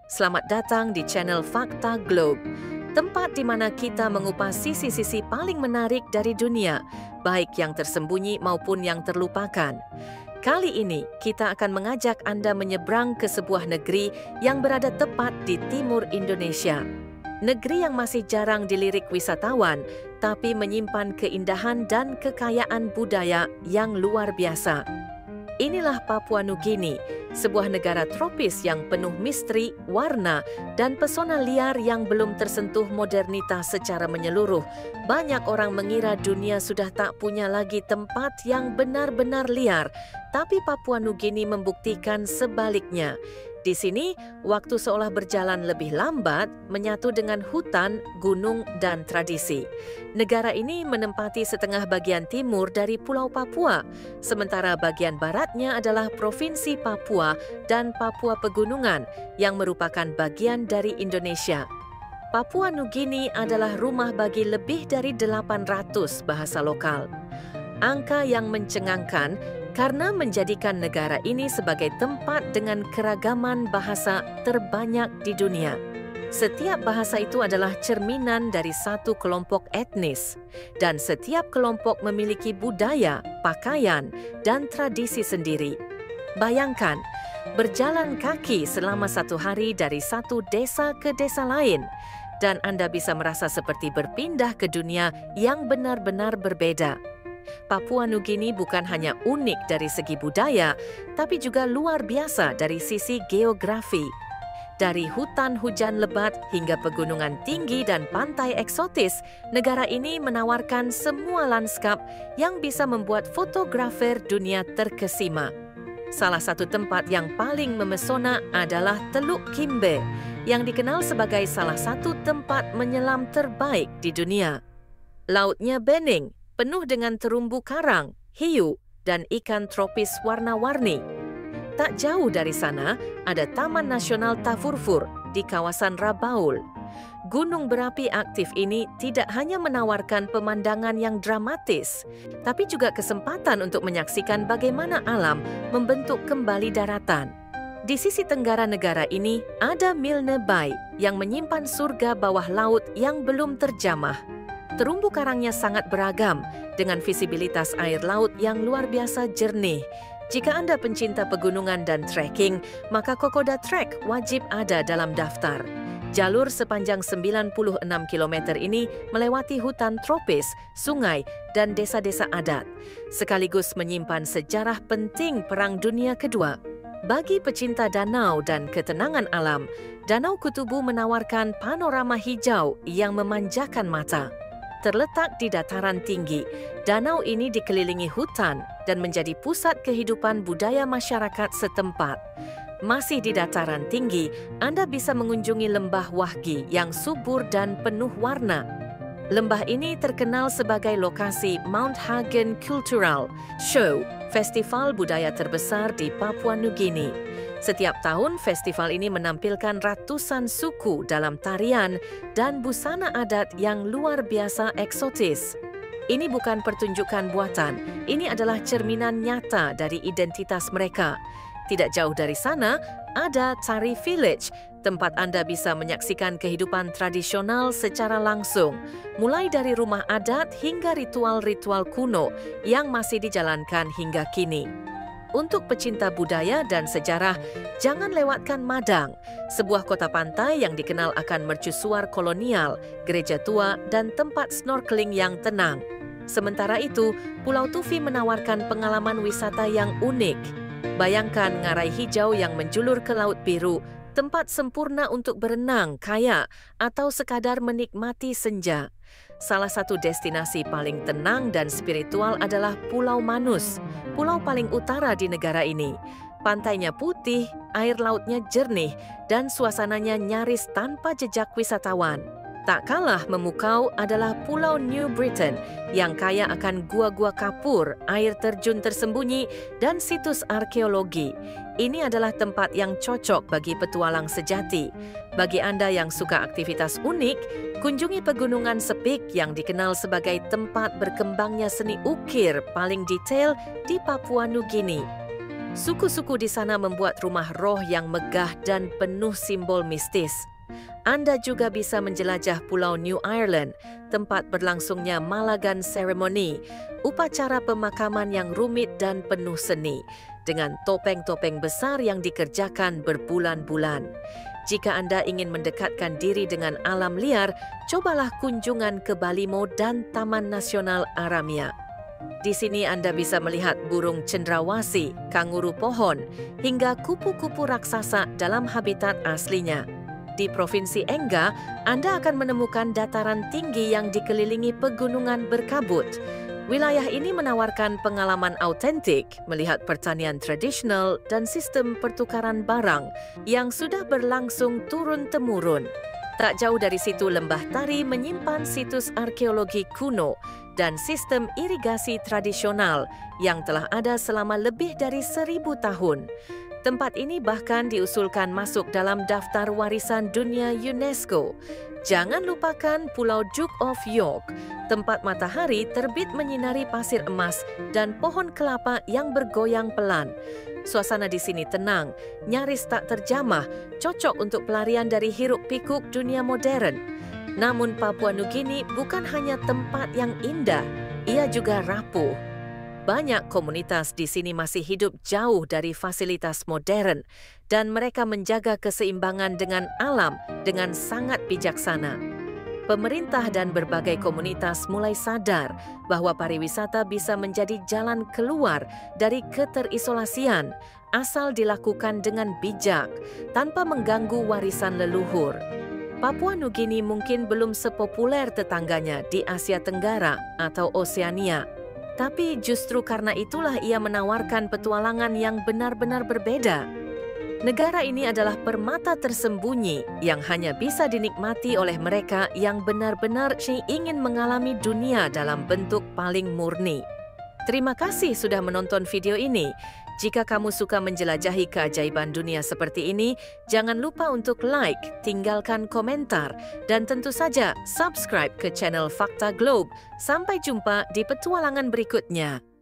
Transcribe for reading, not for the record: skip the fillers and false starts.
Selamat datang di channel Fakta Globe, tempat di mana kita mengupas sisi-sisi paling menarik dari dunia, baik yang tersembunyi maupun yang terlupakan. Kali ini, kita akan mengajak Anda menyeberang ke sebuah negeri yang berada tepat di timur Indonesia. Negeri yang masih jarang dilirik wisatawan, tapi menyimpan keindahan dan kekayaan budaya yang luar biasa. Inilah Papua Nugini, sebuah negara tropis yang penuh misteri, warna, dan pesona liar yang belum tersentuh modernitas secara menyeluruh. Banyak orang mengira dunia sudah tak punya lagi tempat yang benar-benar liar, tapi Papua Nugini membuktikan sebaliknya. Di sini, waktu seolah berjalan lebih lambat, menyatu dengan hutan, gunung, dan tradisi. Negara ini menempati setengah bagian timur dari Pulau Papua, sementara bagian baratnya adalah Provinsi Papua dan Papua Pegunungan, yang merupakan bagian dari Indonesia. Papua Nugini adalah rumah bagi lebih dari 800 bahasa lokal. Angka yang mencengangkan karena menjadikan negara ini sebagai tempat dengan keragaman bahasa terbanyak di dunia. Setiap bahasa itu adalah cerminan dari satu kelompok etnis, dan setiap kelompok memiliki budaya, pakaian, dan tradisi sendiri. Bayangkan, berjalan kaki selama satu hari dari satu desa ke desa lain, dan Anda bisa merasa seperti berpindah ke dunia yang benar-benar berbeda. Papua Nugini bukan hanya unik dari segi budaya, tapi juga luar biasa dari sisi geografi. Dari hutan hujan lebat hingga pegunungan tinggi dan pantai eksotis, negara ini menawarkan semua lanskap yang bisa membuat fotografer dunia terkesima. Salah satu tempat yang paling memesona adalah Teluk Kimbe, yang dikenal sebagai salah satu tempat menyelam terbaik di dunia. Lautnya bening, penuh dengan terumbu karang, hiu, dan ikan tropis warna-warni. Tak jauh dari sana, ada Taman Nasional Tafurfur di kawasan Rabaul. Gunung berapi aktif ini tidak hanya menawarkan pemandangan yang dramatis, tapi juga kesempatan untuk menyaksikan bagaimana alam membentuk kembali daratan. Di sisi tenggara negara ini, ada Milne Bay yang menyimpan surga bawah laut yang belum terjamah. Terumbu karangnya sangat beragam, dengan visibilitas air laut yang luar biasa jernih. Jika Anda pencinta pegunungan dan trekking, maka Kokoda Trek wajib ada dalam daftar. Jalur sepanjang 96 km ini melewati hutan tropis, sungai, dan desa-desa adat, sekaligus menyimpan sejarah penting Perang Dunia Kedua. Bagi pecinta danau dan ketenangan alam, Danau Kutubu menawarkan panorama hijau yang memanjakan mata. Terletak di dataran tinggi, danau ini dikelilingi hutan dan menjadi pusat kehidupan budaya masyarakat setempat. Masih di dataran tinggi, Anda bisa mengunjungi Lembah Wahgi yang subur dan penuh warna. Lembah ini terkenal sebagai lokasi Mount Hagen Cultural Show, festival budaya terbesar di Papua Nugini. Setiap tahun, festival ini menampilkan ratusan suku dalam tarian dan busana adat yang luar biasa eksotis. Ini bukan pertunjukan buatan, ini adalah cerminan nyata dari identitas mereka. Tidak jauh dari sana, ada Tari Village, tempat Anda bisa menyaksikan kehidupan tradisional secara langsung, mulai dari rumah adat hingga ritual-ritual kuno yang masih dijalankan hingga kini. Untuk pecinta budaya dan sejarah, jangan lewatkan Madang, sebuah kota pantai yang dikenal akan mercusuar kolonial, gereja tua, dan tempat snorkeling yang tenang. Sementara itu, Pulau Tufi menawarkan pengalaman wisata yang unik. Bayangkan ngarai hijau yang menjulur ke Laut Biru, tempat sempurna untuk berenang, kayak, atau sekadar menikmati senja. Salah satu destinasi paling tenang dan spiritual adalah Pulau Manus, pulau paling utara di negara ini. Pantainya putih, air lautnya jernih, dan suasananya nyaris tanpa jejak wisatawan. Tak kalah memukau adalah Pulau New Britain yang kaya akan gua-gua kapur, air terjun tersembunyi, dan situs arkeologi. Ini adalah tempat yang cocok bagi petualang sejati. Bagi Anda yang suka aktivitas unik, kunjungi Pegunungan Sepik yang dikenal sebagai tempat berkembangnya seni ukir paling detail di Papua Nugini. Suku-suku di sana membuat rumah roh yang megah dan penuh simbol mistis. Anda juga bisa menjelajah Pulau New Ireland, tempat berlangsungnya Malagan Ceremony, upacara pemakaman yang rumit dan penuh seni, dengan topeng-topeng besar yang dikerjakan berbulan-bulan. Jika Anda ingin mendekatkan diri dengan alam liar, cobalah kunjungan ke Balimo dan Taman Nasional Aramia. Di sini Anda bisa melihat burung cendrawasih, kanguru pohon, hingga kupu-kupu raksasa dalam habitat aslinya. Di Provinsi Enga, Anda akan menemukan dataran tinggi yang dikelilingi pegunungan berkabut. Wilayah ini menawarkan pengalaman autentik melihat pertanian tradisional dan sistem pertukaran barang yang sudah berlangsung turun-temurun. Tak jauh dari situ, Lembah Tari menyimpan situs arkeologi kuno dan sistem irigasi tradisional yang telah ada selama lebih dari 1000 tahun. Tempat ini bahkan diusulkan masuk dalam daftar warisan dunia UNESCO. Jangan lupakan Pulau Duke of York, tempat matahari terbit menyinari pasir emas dan pohon kelapa yang bergoyang pelan. Suasana di sini tenang, nyaris tak terjamah, cocok untuk pelarian dari hiruk-pikuk dunia modern. Namun Papua Nugini bukan hanya tempat yang indah, ia juga rapuh. Banyak komunitas di sini masih hidup jauh dari fasilitas modern dan mereka menjaga keseimbangan dengan alam dengan sangat bijaksana. Pemerintah dan berbagai komunitas mulai sadar bahwa pariwisata bisa menjadi jalan keluar dari keterisolasian asal dilakukan dengan bijak tanpa mengganggu warisan leluhur. Papua Nugini mungkin belum sepopuler tetangganya di Asia Tenggara atau Oseania. Tapi justru karena itulah ia menawarkan petualangan yang benar-benar berbeda. Negara ini adalah permata tersembunyi yang hanya bisa dinikmati oleh mereka yang benar-benar ingin mengalami dunia dalam bentuk paling murni. Terima kasih sudah menonton video ini. Jika kamu suka menjelajahi keajaiban dunia seperti ini, jangan lupa untuk like, tinggalkan komentar, dan tentu saja subscribe ke channel Fakta Globe. Sampai jumpa di petualangan berikutnya.